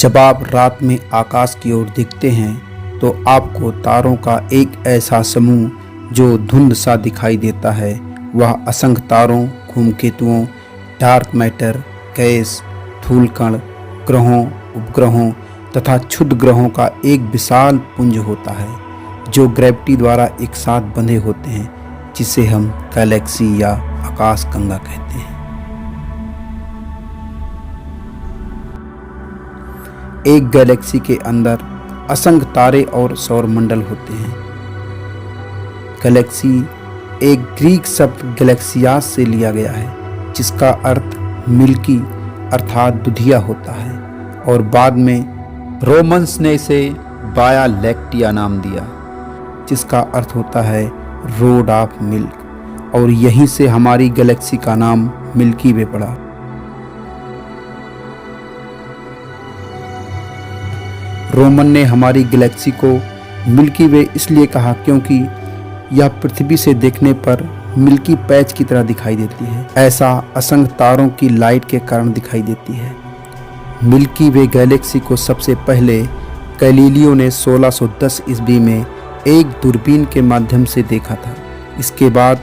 जब आप रात में आकाश की ओर देखते हैं तो आपको तारों का एक ऐसा समूह जो धुंध सा दिखाई देता है, वह असंख्य तारों, धूमकेतुओं, डार्क मैटर, गैस, धूलकण, ग्रहों, उपग्रहों तथा क्षुद्र ग्रहों का एक विशाल पुंज होता है जो ग्रेविटी द्वारा एक साथ बंधे होते हैं, जिसे हम गैलेक्सी या आकाशगंगा कहते हैं। एक गैलेक्सी के अंदर असंख्य तारे और सौरमंडल होते हैं। गैलेक्सी एक ग्रीक शब्द गैलेक्सियास से लिया गया है, जिसका अर्थ मिल्की अर्थात दुधिया होता है, और बाद में रोमन्स ने इसे वाया लैक्टिया नाम दिया, जिसका अर्थ होता है रोड ऑफ मिल्क, और यहीं से हमारी गैलेक्सी का नाम मिल्की वे पड़ा। रोमन ने हमारी गैलेक्सी को मिल्की वे इसलिए कहा क्योंकि यह पृथ्वी से देखने पर मिल्की पैच की तरह दिखाई देती है। ऐसा असंख्य तारों की लाइट के कारण दिखाई देती है। मिल्की वे गैलेक्सी को सबसे पहले गैलीलियो ने 1610 ईस्वी में एक दूरबीन के माध्यम से देखा था। इसके बाद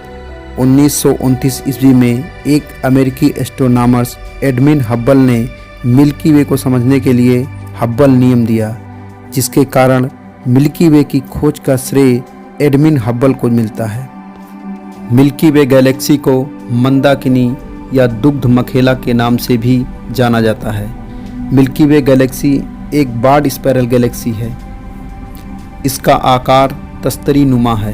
1929 ईस्वी में एक अमेरिकी एस्ट्रोनॉमर्स एडमिन हब्बल ने मिल्की वे को समझने के लिए हब्बल नियम दिया, जिसके कारण मिल्की वे की खोज का श्रेय एडमिन हब्बल को मिलता है। मिल्की वे गैलेक्सी को मंदाकिनी या दुग्ध मखेला के नाम से भी जाना जाता है। मिल्की वे गैलेक्सी एक ब्रॉड स्पाइरल गैलेक्सी है। इसका आकार तस्तरी नुमा है।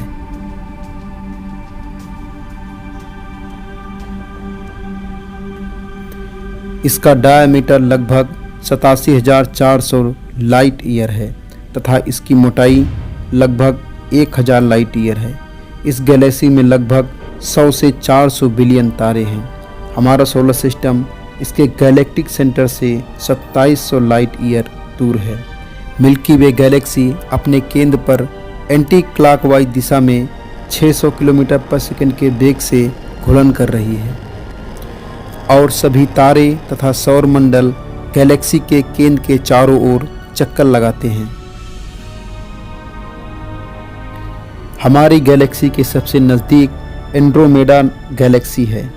इसका डायमीटर लगभग 87,400 लाइट ईयर है तथा इसकी मोटाई लगभग 1000 लाइट ईयर है। इस गैलेक्सी में लगभग 100 से 400 बिलियन तारे हैं। हमारा सोलर सिस्टम इसके गैलेक्टिक सेंटर से 2700 लाइट ईयर दूर है। मिल्की वे गैलेक्सी अपने केंद्र पर एंटी क्लॉकवाइज दिशा में 600 किलोमीटर पर सेकंड के वेग से घूर्णन कर रही है, और सभी तारे तथा सौरमंडल गैलेक्सी के केंद्र के चारों ओर चक्कर लगाते हैं। हमारी गैलेक्सी के सबसे नज़दीक एंड्रोमेडा गैलेक्सी है,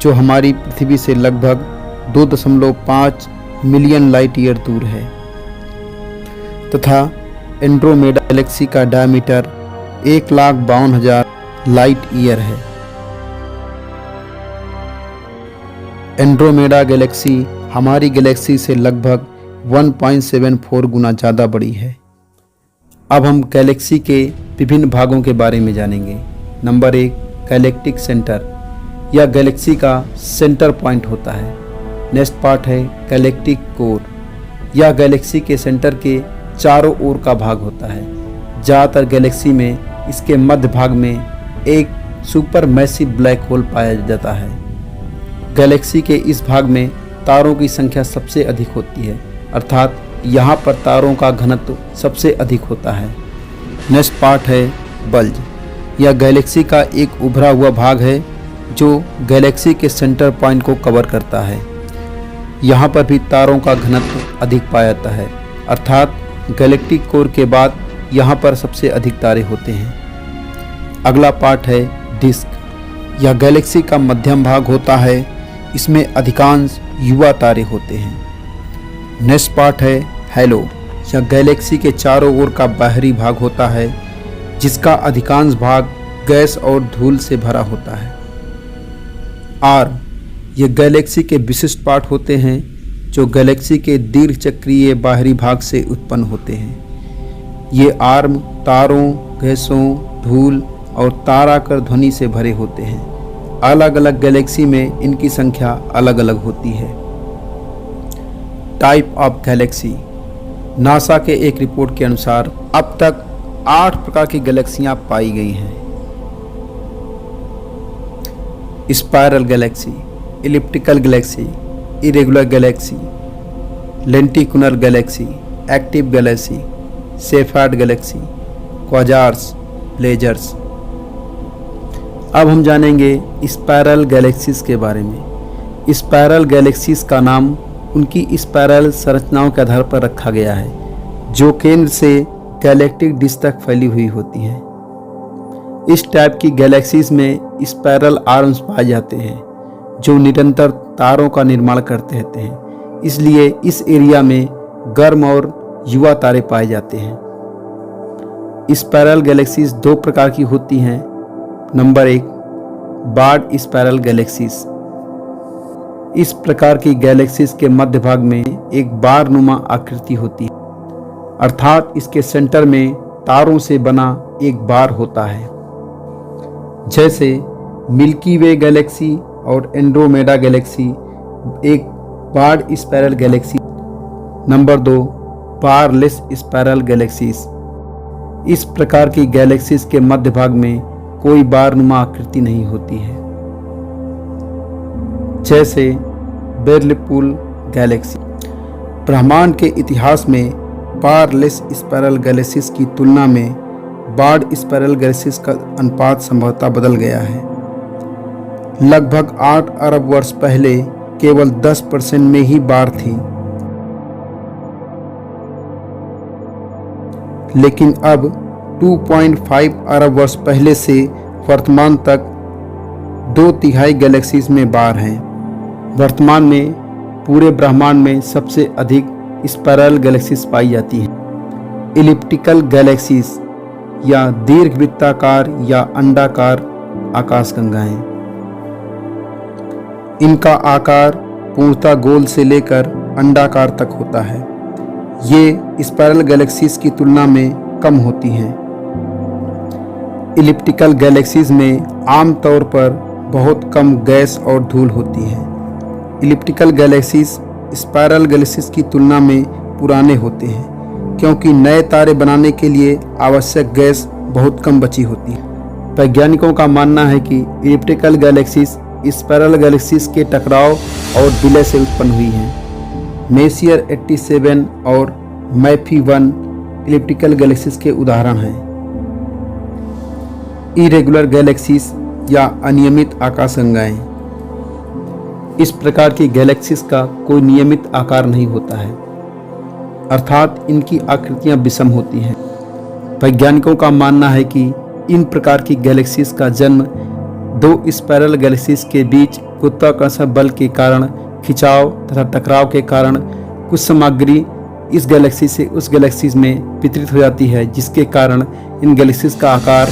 जो हमारी पृथ्वी से लगभग 2.5 मिलियन लाइट ईयर दूर है तथा एंड्रोमेडा गैलेक्सी का डायमीटर 1,52,000 लाइट ईयर है। एंड्रोमेडा गैलेक्सी हमारी गैलेक्सी से लगभग 1.74 गुना ज़्यादा बड़ी है। अब हम गैलेक्सी के विभिन्न भागों के बारे में जानेंगे। Number 1, galactic centre. यह गैलेक्सी का सेंटर पॉइंट होता है। नेक्स्ट पार्ट है गैलेक्टिक कोर। यह गैलेक्सी के सेंटर के चारों ओर का भाग होता है। ज़्यादातर गैलेक्सी में इसके मध्य भाग में एक सुपर मैसिव ब्लैक होल पाया जाता है। गैलेक्सी के इस भाग में तारों की संख्या सबसे अधिक होती है, अर्थात यहाँ पर तारों का घनत्व सबसे अधिक होता है। नेक्स्ट पार्ट है बल्ज। यह गैलेक्सी का एक उभरा हुआ भाग है जो गैलेक्सी के सेंटर पॉइंट को कवर करता है। यहाँ पर भी तारों का घनत्व अधिक पाया जाता है, अर्थात गैलेक्टिक कोर के बाद यहाँ पर सबसे अधिक तारे होते हैं। अगला पार्ट है डिस्क। यह गैलेक्सी का मध्यम भाग होता है। इसमें अधिकांश युवा तारे होते हैं। नेक्स्ट पार्ट है हैलो। यह गैलेक्सी के चारों ओर का बाहरी भाग होता है, जिसका अधिकांश भाग गैस और धूल से भरा होता है। आर्म। ये गैलेक्सी के विशिष्ट पार्ट होते हैं जो गैलेक्सी के दीर्घ चक्रीय बाहरी भाग से उत्पन्न होते हैं। ये आर्म तारों, गैसों, धूल और ताराकर ध्वनि से भरे होते हैं। अलग अलग गैलेक्सी में इनकी संख्या अलग अलग होती है। Type of Galaxy. नासा के एक रिपोर्ट के अनुसार अब तक 8 प्रकार की गैलेक्सियां पाई गई हैं। Spiral galaxy, elliptical galaxy, irregular galaxy, lenticular galaxy, active galaxy, Seyfert galaxy, quasars, blazars. अब हम जानेंगे स्पाइरल गैलेक्सीज के बारे में। स्पाइरल गैलेक्सीज का नाम उनकी स्पाइरल संरचनाओं के आधार पर रखा गया है, जो केंद्र से गैलेक्टिक डिस्क तक फैली हुई होती हैं। इस टाइप की गैलेक्सीज में स्पाइरल आर्म्स पाए जाते हैं, जो निरंतर तारों का निर्माण करते रहते हैं। इसलिए इस एरिया में गर्म और युवा तारे पाए जाते हैं। स्पाइरल गैलेक्सीज दो प्रकार की होती हैं। Number 1, barred spiral galaxies. इस प्रकार की गैलेक्सीज के मध्य भाग में एक बार नुमा आकृति होती है, अर्थात इसके सेंटर में तारों से बना एक बार होता है, जैसे मिल्की वे गैलेक्सी और एंड्रोमेडा गैलेक्सी एक barred spiral galaxy. Number 2, barless spiral galaxies. इस प्रकार की गैलेक्सीज के मध्य भाग में कोई बारनुमा आकृति नहीं होती है, जैसे बेरलीपुल गैलेक्सी। ब्रह्मांड के इतिहास में बारलेस स्पाइरल गैलेक्सीज की तुलना में बार्ड स्पाइरल गैलेक्सीज का अनुपात संभवतः बदल गया है। लगभग 8 अरब वर्ष पहले केवल 10% में ही बार थी, लेकिन अब 2.5 अरब वर्ष पहले से वर्तमान तक 2/3 गैलेक्सीज में बार हैं। वर्तमान में पूरे ब्रह्मांड में सबसे अधिक स्पाइरल गैलेक्सीज पाई जाती हैं। इलिप्टिकल गैलेक्सीज या दीर्घवृत्ताकार या अंडाकार आकाशगंगाएं। इनका आकार पूर्णतः गोल से लेकर अंडाकार तक होता है। ये स्पाइरल गैलेक्सीज की तुलना में कम होती हैं। इलिप्टिकल गैलेक्सीज में आमतौर पर बहुत कम गैस और धूल होती है। इलिप्टिकल गैलेक्सीज स्पाइरल गैलेक्सीज की तुलना में पुराने होते हैं, क्योंकि नए तारे बनाने के लिए आवश्यक गैस बहुत कम बची होती है। वैज्ञानिकों का मानना है कि इलिप्टिकल गैलेक्सीज स्पाइरल गैलेक्सीज के टकराव और विलय से उत्पन्न हुई हैं। मेसियर 87 और मैफी 1 इलिप्टिकल गैलेक्सीज के उदाहरण हैं। इरेगुलर गैलेक्सीज या अनियमित आकाशगंगाएं। इस प्रकार की गैलेक्सीज का कोई नियमित आकार नहीं होता है, अर्थात इनकी आकृतियां विषम होती हैं। वैज्ञानिकों का मानना है कि इन प्रकार की गैलेक्सीज का जन्म दो स्पाइरल गैलेक्सीज के बीच गुरुत्वाकर्षण बल के कारण खिंचाव तथा टकराव के कारण कुछ सामग्री इस गैलेक्सी से उस गैलेक्सीज में वितरित हो जाती है, जिसके कारण इन गैलेक्सीज का आकार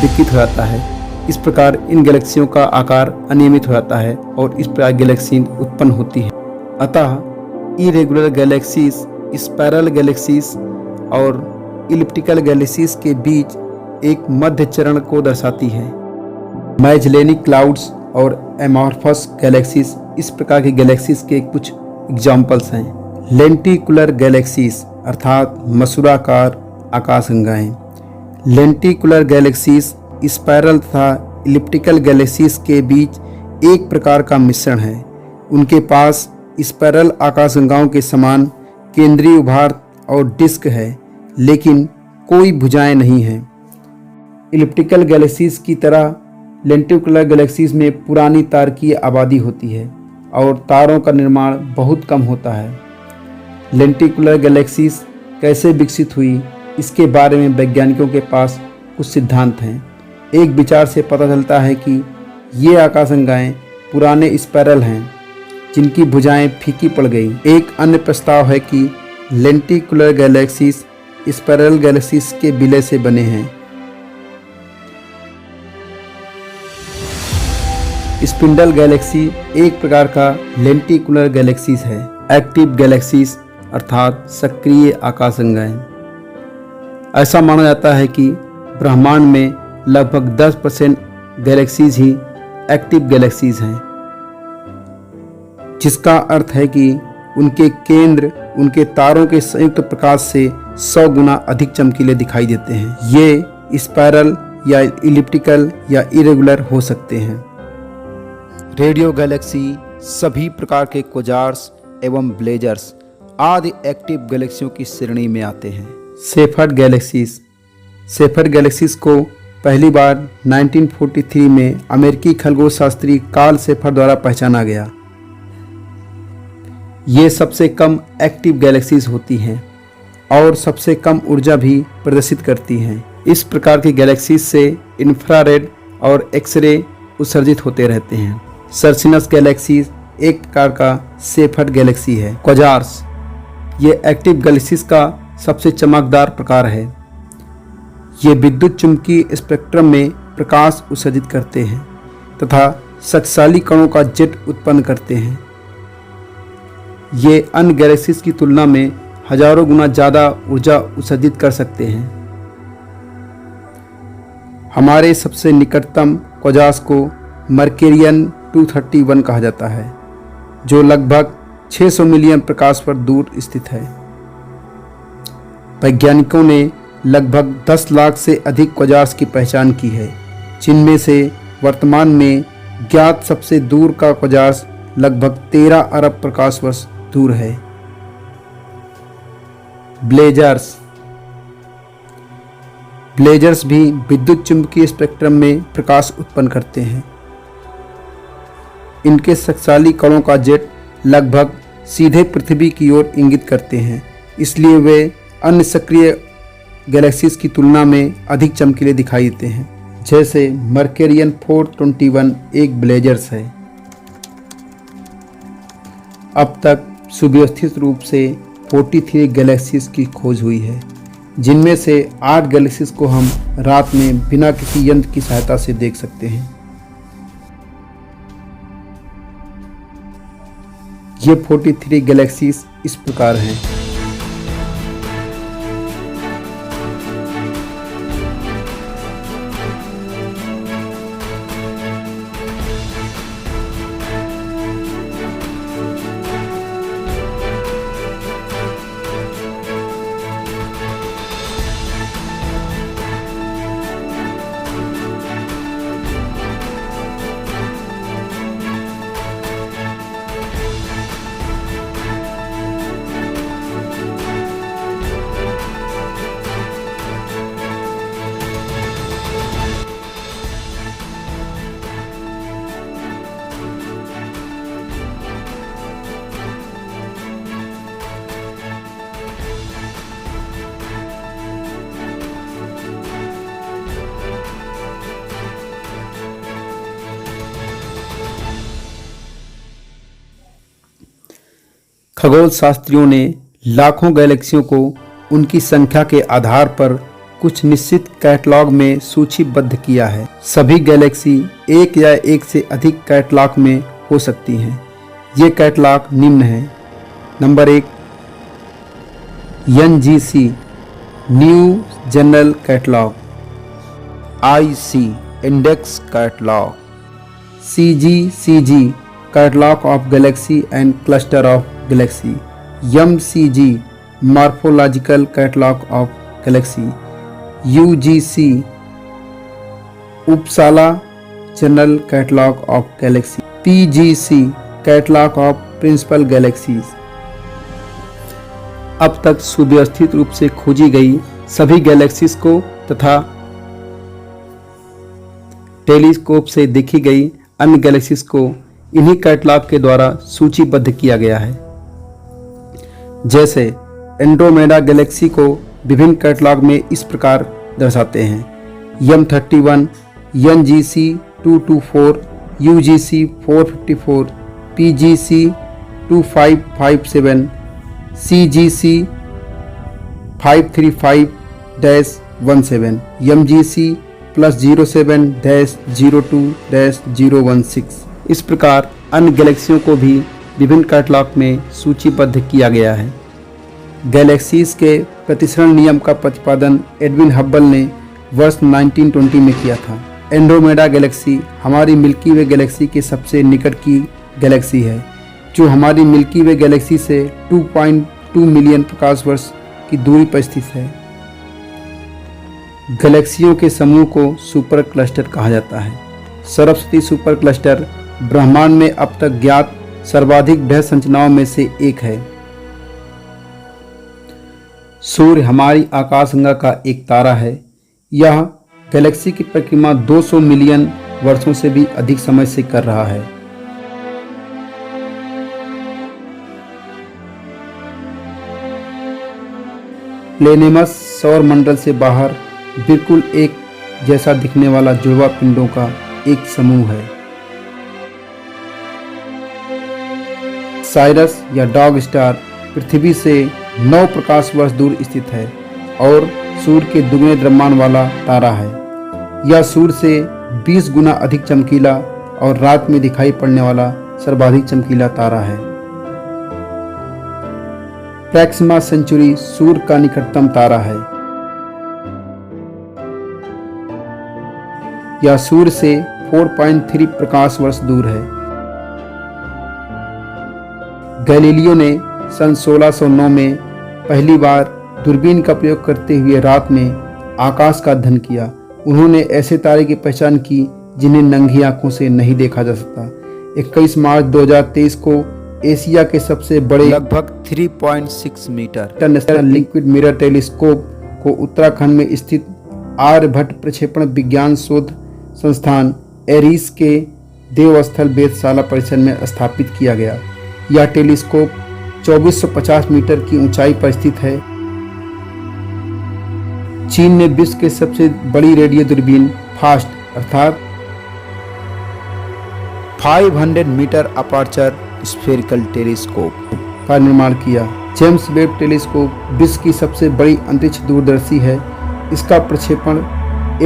विकृत हो जाता है। इस प्रकार इन गैलेक्सियों का आकार अनियमित हो जाता है और इस प्रकार गैलेक्सी उत्पन्न होती है। अतः इरेगुलर गैलेक्सीज स्पाइरल गैलेक्सीज और इलिप्टिकल गैलेक्सीज के बीच एक मध्य चरण को दर्शाती है। मैजेलेनिक क्लाउड्स और एमॉर्फस गैलेक्सीज इस प्रकार की गैलेक्सीज के कुछ एग्जाम्पल्स हैं। लेंटिकुलर गैलेक्सीज अर्थात मसूराकार आकाशगंगाएं। लेंटिकुलर गैलेक्सीज स्पाइरल तथा इलिप्टिकल गैलेक्सीज के बीच एक प्रकार का मिश्रण है। उनके पास स्पाइरल आकाशगंगाओं के समान केंद्रीय उभार और डिस्क है, लेकिन कोई भुजाएं नहीं हैं। इलिप्टिकल गैलेक्सीज की तरह लेंटिकुलर गैलेक्सीज में पुरानी तारकीय आबादी होती है और तारों का निर्माण बहुत कम होता है। लेंटिकुलर गैलेक्सीज कैसे विकसित हुई, इसके बारे में वैज्ञानिकों के पास कुछ सिद्धांत हैं। एक विचार से पता चलता है कि ये आकाशगंगाएं पुराने स्पाइरल हैं जिनकी भुजाएं फीकी पड़ गई। एक अन्य प्रस्ताव है कि लेंटिकुलर गैलेक्सीज स्पाइरल गैलेक्सीज के विलय से बने हैं। स्पिंडल गैलेक्सी एक प्रकार का लेंटिकुलर गैलेक्सीज है। एक्टिव गैलेक्सीज अर्थात सक्रिय आकाशगंगाएं। ऐसा माना जाता है कि ब्रह्मांड में लगभग 10% गैलेक्सीज ही एक्टिव गैलेक्सीज हैं, जिसका अर्थ है कि उनके केंद्र उनके तारों के संयुक्त प्रकाश से 100 गुना अधिक चमकीले दिखाई देते हैं। ये स्पाइरल या इलिप्टिकल या इरेगुलर हो सकते हैं। रेडियो गैलेक्सी सभी प्रकार के क्वार्ट्स एवं ब्लेजर्स आदि एक्टिव गैलेक्सियों की श्रेणी में आते हैं। Shepherd galaxies. सेफर्ड गैलेक्सीज को पहली बार 1943 में अमेरिकी खगोल शास्त्री कार्ल सेफर द्वारा पहचाना गया। ये सबसे कम एक्टिव गैलेक्सीज होती हैं और सबसे कम ऊर्जा भी प्रदर्शित करती हैं। इस प्रकार की गैलेक्सीज से इंफ्रारेड और एक्सरे उत्सर्जित होते रहते हैं। सर्सिनस गैलेक्सीज एक प्रकार का सेफर्ड गैलेक्सी है। क्वाजार्स ये एक्टिव गैलेक्सीज का सबसे चमकदार प्रकार है। ये विद्युत चुंबकीय स्पेक्ट्रम में प्रकाश उत्सर्जित करते हैं तथा शक्तिशाली कणों का जेट उत्पन्न करते हैं। ये अन्य गैलेक्सीज की तुलना में हजारों गुना ज़्यादा ऊर्जा उत्सर्जित कर सकते हैं। हमारे सबसे निकटतम क्वाजार्स को मर्केरियन 231 कहा जाता है, जो लगभग 600 मिलियन प्रकाश वर्ष दूर स्थित है। वैज्ञानिकों ने लगभग 10 लाख से अधिक क्वाजार्स की पहचान की है, जिनमें से वर्तमान में ज्ञात सबसे दूर का क्वाजार्स लगभग 13 अरब प्रकाश वर्ष दूर है। ब्लेजर्स भी विद्युत चुंबकीय स्पेक्ट्रम में प्रकाश उत्पन्न करते हैं। इनके शक्तिशाली कणों का जेट लगभग सीधे पृथ्वी की ओर इंगित करते हैं, इसलिए वे अन्य सक्रिय गैलेक्सीज की तुलना में अधिक चमकीले दिखाई देते हैं। जैसे मर्केरियन 421 एक ब्लेजर्स है। अब तक सुव्यवस्थित रूप से 43 गैलेक्सीज की खोज हुई है, जिनमें से 8 गैलेक्सीज को हम रात में बिना किसी यंत्र की सहायता से देख सकते हैं। ये 43 गैलेक्सीज इस प्रकार हैं। खगोल शास्त्रियों ने लाखों गैलेक्सियों को उनकी संख्या के आधार पर कुछ निश्चित कैटलॉग में सूचीबद्ध किया है। सभी गैलेक्सी एक या एक से अधिक कैटलॉग में हो सकती हैं। ये कैटलॉग निम्न हैं। Number 1, NGC new general catalogue, IC index catalogue, CGCG catalogue of galaxy and cluster of galaxy, MCG morphological catalogue of galaxy, UGC Uppsala general catalogue of galaxy, PGC catalogue of principal galaxies. अब तक सुव्यवस्थित रूप से खोजी गई सभी galaxies को तथा टेलीस्कोप से देखी गई अन्य गैलेक्सीज को इन्हीं कैटलॉग के द्वारा सूचीबद्ध किया गया है। जैसे एंड्रोमेडा गैलेक्सी को विभिन्न कैटलॉग में इस प्रकार दर्शाते हैं: M31, NGC 224, UGC 454, PGC 2557, CGC 535-17, MGC +07-02-016। इस प्रकार अन्य गैलेक्सियों को भी विभिन्न कैटलॉग में सूचीबद्ध किया गया है। गैलेक्सीज के प्रतिसरण नियम का प्रतिपादन एडविन हब्बल ने वर्ष 1920 में किया था। एंड्रोमेडा गैलेक्सी हमारी मिल्की वे गैलेक्सी के सबसे निकट की गैलेक्सी है, जो हमारी मिल्की वे गैलेक्सी से 2.2 मिलियन प्रकाश वर्ष की दूरी पर स्थित है। गैलेक्सियों के समूह को सुपर क्लस्टर कहा जाता है। सरस्वती सुपर क्लस्टर ब्रह्मांड में अब तक ज्ञात सर्वाधिक बृहद संरचनाओं में से एक है। सूर्य हमारी आकाशगंगा का एक तारा है। यह गैलेक्सी की परिक्रमा 200 मिलियन वर्षों से भी अधिक समय से कर रहा है। प्लेनेमस सौर मंडल से बाहर बिल्कुल एक जैसा दिखने वाला जुड़वा पिंडों का एक समूह है। साइरस या डॉग स्टार पृथ्वी से 9 प्रकाश वर्ष दूर स्थित है और सूर्य के दुगने द्रव्यमान वाला तारा है। यह सूर्य से 20 गुना अधिक चमकीला और रात में दिखाई पड़ने वाला सर्वाधिक चमकीला तारा है। प्रैक्सिमा सेंचुरी सूर्य का निकटतम तारा है। यह सूर्य से 4.3 प्रकाश वर्ष दूर है। गैलीलियो ने सन 1609 में पहली बार दूरबीन का प्रयोग करते हुए रात में आकाश का अध्ययन किया। उन्होंने ऐसे तारे की पहचान की जिन्हें नंगी आंखों से नहीं देखा जा सकता। 21 मार्च 2023 को एशिया के सबसे बड़े लगभग 3.6 metre international liquid mirror telescope को उत्तराखंड में स्थित आर्यभट्ट प्रक्षेपण विज्ञान शोध संस्थान एरिस के देवस्थल वेधशाला परिसर में स्थापित किया गया। यह टेलीस्कोप 2450 मीटर की ऊंचाई पर स्थित है। चीन ने विश्व के सबसे बड़ी रेडियो दूरबीन फास्ट अर्थात 500 मीटर अपर्चर स्फेरिकल टेलीस्कोप का निर्माण किया। जेम्स वेब टेलीस्कोप विश्व की सबसे बड़ी अंतरिक्ष दूरदर्शी है। इसका प्रक्षेपण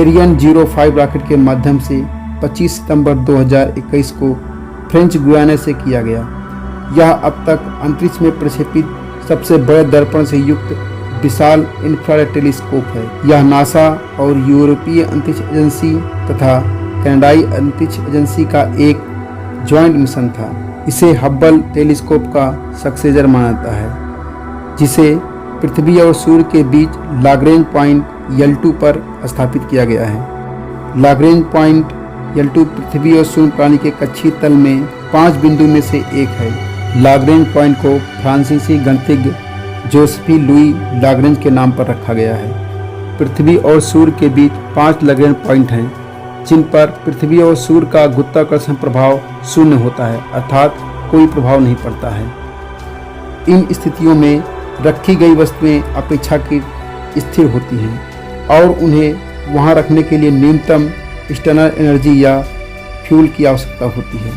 एरियन 05 रॉकेट के माध्यम से 25 सितंबर 2021 को फ्रेंच गुयाना से किया गया। यह अब तक अंतरिक्ष में प्रक्षेपित सबसे बड़े दर्पण से युक्त विशाल इंफ्रारेड टेलीस्कोप है। यह नासा और यूरोपीय अंतरिक्ष एजेंसी तथा कनाडाई अंतरिक्ष एजेंसी का एक ज्वाइंट मिशन था। इसे हब्बल टेलीस्कोप का सक्सेसर माना जाता है, जिसे पृथ्वी और सूर्य के बीच लाग्रेंज पॉइंट L2 पर स्थापित किया गया है। लाग्रेंज पॉइंट L2 पृथ्वी और सूर्य प्रणाली के कक्षीय तल में 5 बिंदु में से एक है। लाग्रेंज पॉइंट को फ्रांसीसी गणितज्ञ जोसेफी लुई लाग्रेंज के नाम पर रखा गया है। पृथ्वी और सूर्य के बीच 5 लाग्रेंज पॉइंट हैं, जिन पर पृथ्वी और सूर्य का गुरुत्वाकर्षण प्रभाव शून्य होता है, अर्थात कोई प्रभाव नहीं पड़ता है। इन स्थितियों में रखी गई वस्तुएं अपेक्षाकृत स्थिर होती हैं और उन्हें वहां रखने के लिए न्यूनतम एक्सटर्नल एनर्जी या फ्यूल की आवश्यकता होती है।